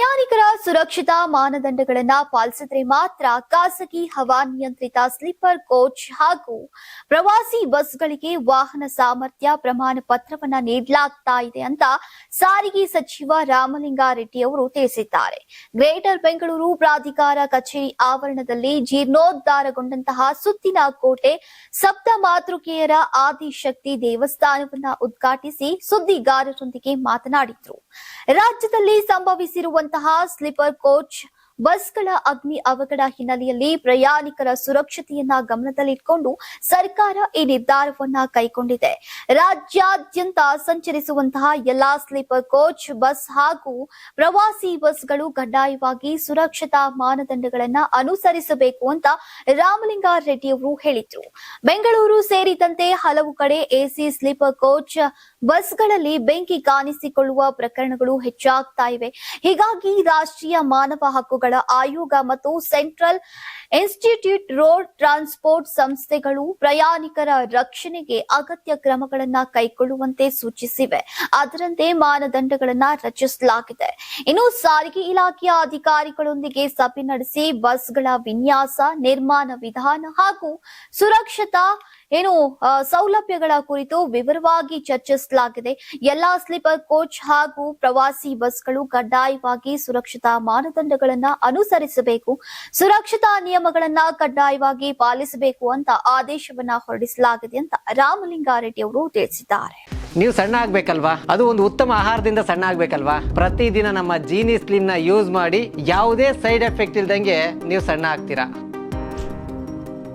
ಪ್ರಯಾಣಿಕರ ಸುರಕ್ಷತಾ ಮಾನದಂಡಗಳನ್ನು ಪಾಲಿಸಿದ್ರೆ ಮಾತ್ರ ಖಾಸಗಿ ಹವಾನಿಯಂತ್ರಿತ ಸ್ಲೀಪರ್ ಕೋಚ್ ಹಾಗೂ ಪ್ರವಾಸಿ ಬಸ್ಗಳಿಗೆ ವಾಹನ ಸಾಮರ್ಥ್ಯ ಪ್ರಮಾಣ ಪತ್ರವನ್ನ ನೀಡಲಾಗ್ತಾ ಇದೆ ಅಂತ ಸಾರಿಗೆ ಸಚಿವ ರಾಮಲಿಂಗಾರೆಡ್ಡಿ ಅವರು ತಿಳಿಸಿದ್ದಾರೆ. ಗ್ರೇಟರ್ ಬೆಂಗಳೂರು ಪ್ರಾಧಿಕಾರ ಕಚೇರಿ ಆವರಣದಲ್ಲಿ ಜೀರ್ಣೋದ್ಧಾರಗೊಂಡಂತಹ ಸುತ್ತಿನ ಕೋಟೆ ಸಪ್ತ ಮಾತೃಕೆಯರ ಆದಿಶಕ್ತಿ ದೇವಸ್ಥಾನವನ್ನ ಉದ್ಘಾಟಿಸಿ ಸುದ್ದಿಗಾರರೊಂದಿಗೆ ಮಾತನಾಡಿದರು. ರಾಜ್ಯದಲ್ಲಿ ಸಂಭವಿಸಿರುವಂತಹ ಸ್ಲೀಪರ್ ಕೋಚ್ ಬಸ್ಗಳ ಅಗ್ನಿ ಅವಘಡ ಹಿನ್ನೆಲೆಯಲ್ಲಿ ಪ್ರಯಾಣಿಕರ ಸುರಕ್ಷತೆಯನ್ನ ಗಮನದಲ್ಲಿಟ್ಟುಕೊಂಡು ಸರ್ಕಾರ ಈ ನಿರ್ಧಾರವನ್ನ ಕೈಗೊಂಡಿದೆ. ರಾಜ್ಯಾದ್ಯಂತ ಸಂಚರಿಸುವಂತಹ ಎಲ್ಲಾ ಸ್ಲೀಪರ್ ಕೋಚ್ ಬಸ್ ಹಾಗೂ ಪ್ರವಾಸಿ ಬಸ್ಗಳು ಕಡ್ಡಾಯವಾಗಿ ಸುರಕ್ಷತಾ ಮಾನದಂಡಗಳನ್ನ ಅನುಸರಿಸಬೇಕು ಅಂತ ರಾಮಲಿಂಗಾರೆಡ್ಡಿ ಅವರು ಹೇಳಿದ್ರು. ಬೆಂಗಳೂರು ಸೇರಿದಂತೆ ಹಲವು ಕಡೆ ಎಸಿ ಸ್ಲೀಪರ್ ಕೋಚ್ ಬಸ್ಗಳಲ್ಲಿ ಬೆಂಕಿ ಕಾಣಿಸಿಕೊಳ್ಳುವ ಪ್ರಕರಣಗಳು ಹೆಚ್ಚಾಗ್ತಾ ಇವೆ. ಹೀಗಾಗಿ ರಾಷ್ಟ್ರೀಯ ಮಾನವ ಹಕ್ಕುಗಳ ಆಯೋಗ ಮತ್ತು ಸೆಂಟ್ರಲ್ ಇನ್ಸ್ಟಿಟ್ಯೂಟ್ ರೋಡ್ ಟ್ರಾನ್ಸ್ಪೋರ್ಟ್ ಸಂಸ್ಥೆಗಳು ಪ್ರಯಾಣಿಕರ ರಕ್ಷಣೆಗೆ ಅಗತ್ಯ ಕ್ರಮಗಳನ್ನು ಕೈಗೊಳ್ಳುವಂತೆ ಸೂಚಿಸಿವೆ. ಅದರಂತೆ ಮಾನದಂಡಗಳನ್ನು ರಚಿಸಲಾಗಿದೆ. ಇನ್ನು ಸಾರಿಗೆ ಇಲಾಖೆಯ ಅಧಿಕಾರಿಗಳೊಂದಿಗೆ ಸಭೆ ನಡೆಸಿ ಬಸ್ಗಳ ವಿನ್ಯಾಸ, ನಿರ್ಮಾಣ ವಿಧಾನ ಹಾಗೂ ಸುರಕ್ಷತಾ ಸೌಲಭ್ಯಗಳ ಕುರಿತು ವಿವರವಾಗಿ ಚರ್ಚಿಸಲಾಗಿದೆ. ಎಲ್ಲಾ ಸ್ಲೀಪರ್ ಕೋಚ್ ಹಾಗೂ ಪ್ರವಾಸಿ ಬಸ್ಗಳು ಕಡ್ಡಾಯವಾಗಿ ಸುರಕ್ಷತಾ ಮಾನದಂಡಗಳನ್ನು ಅನುಸರಿಸಬೇಕು, ಸುರಕ್ಷತಾ ನಿಯಮಗಳನ್ನ ಕಡ್ಡಾಯವಾಗಿ ಪಾಲಿಸಬೇಕು ಅಂತ ಆದೇಶವನ್ನ ಹೊರಡಿಸಲಾಗಿದೆ ಅಂತ ರಾಮಲಿಂಗಾರೆಡ್ಡಿ ಅವರು ತಿಳಿಸಿದ್ದಾರೆ. ನೀವು ಸಣ್ಣ ಆಗ್ಬೇಕಲ್ವಾ? ಅದು ಒಂದು ಉತ್ತಮ ಆಹಾರದಿಂದ ಸಣ್ಣ ಆಗ್ಬೇಕಲ್ವಾ? ಪ್ರತಿದಿನ ನಮ್ಮ ಜೀನಿ ಸ್ಲಿಮ್ ನ ಯೂಸ್ ಮಾಡಿ ಯಾವುದೇ ಸೈಡ್ ಎಫೆಕ್ಟ್ ಇಲ್ದಂಗೆ ನೀವು ಸಣ್ಣ ಆಗ್ತೀರಾ.